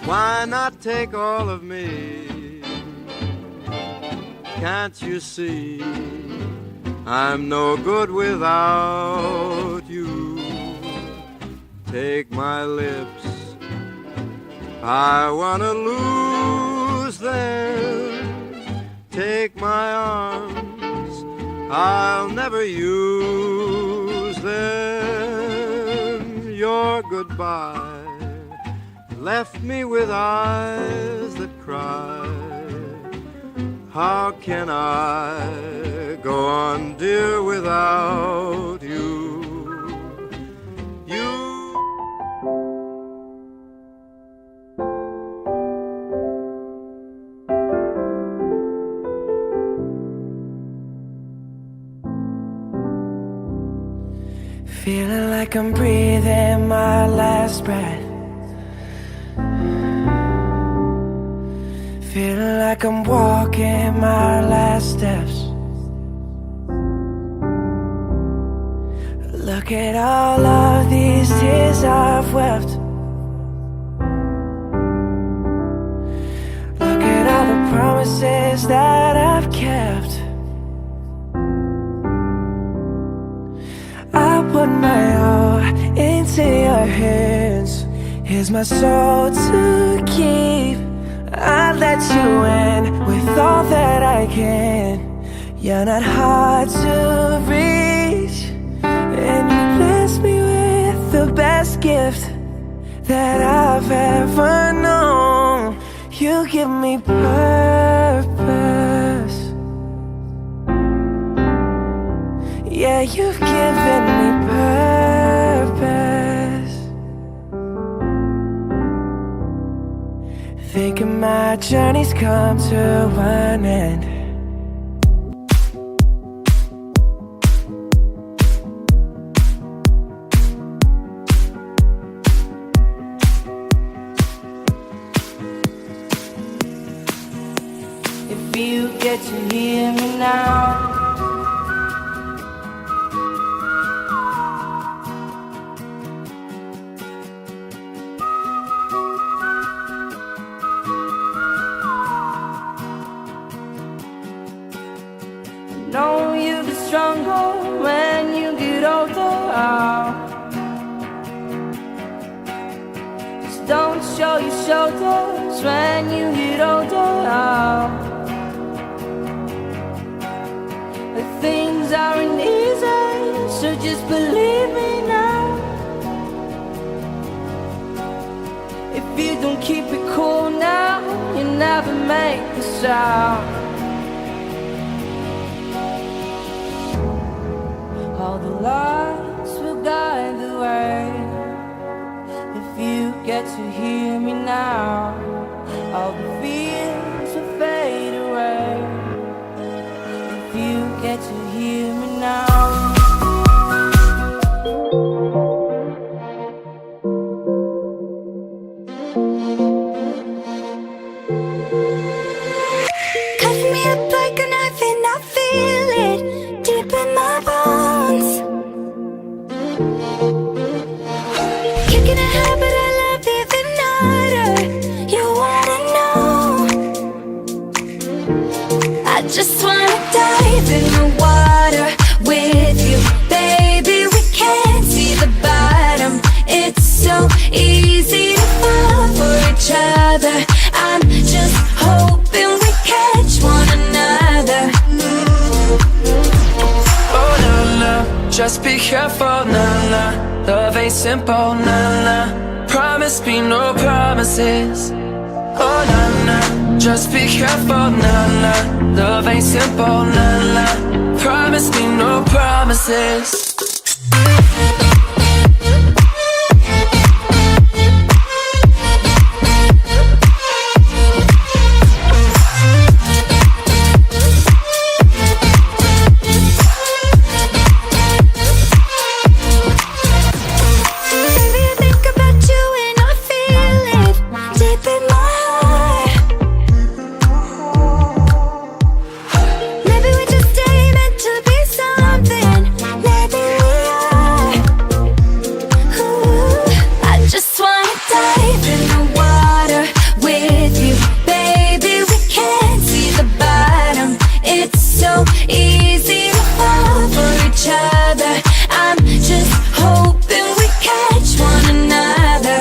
Why not take all of me? Can't you see I'm no good without you? Take my lips, I wanna lose them. Take my arms, I'll never use them. Your goodbye left me with eyes that cry. How can I go on, dear, without you? Feeling like I'm breathing my last breath. Feeling like I'm walking my last steps. Look at all of these tears I've wept. Look at all the promises that I've kept. I put my all into your hands. Here's my soul to keep. I let you in with all that I can. You're not hard to reach, and you bless me with the best gift that I've ever known. You give me purpose. Yeah, you've given me purpose. Thinking my journey's come to an end. If you get to hear me now, know you get stronger when you get older. Just don't show your shoulders when you get older. But things aren't easy, so just believe me now. If you don't keep it cool now, you never make a sound. All the lights will guide the way. If you get to hear me now, all the fears will fade away. If you get to hear me now. Cut me up like a knife and I feel it deep in my bones. Kicking a habit I love even harder. You wanna know? I just wanna dive in the water with you, baby. We can't see the bottom. It's so easy to fall for each other. I'm just hoping we catch one another. Oh na na, just be careful, na na. Love ain't simple, na na. Promise me no promises. Oh na na, just be careful, na na. Love ain't simple, na na. Promise me no promises. Maybe we just ain't meant to be something. Maybe easy to fall for each other. I'm just hoping we catch one another.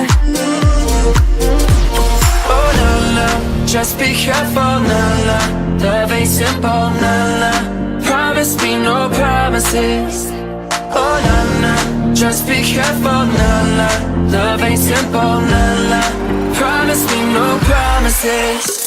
Oh no, no, just be careful, no, no. Love ain't simple, no, no. Promise me no promises. Oh no, no, just be careful, no, no. Love ain't simple, no, no. Promise me no promises.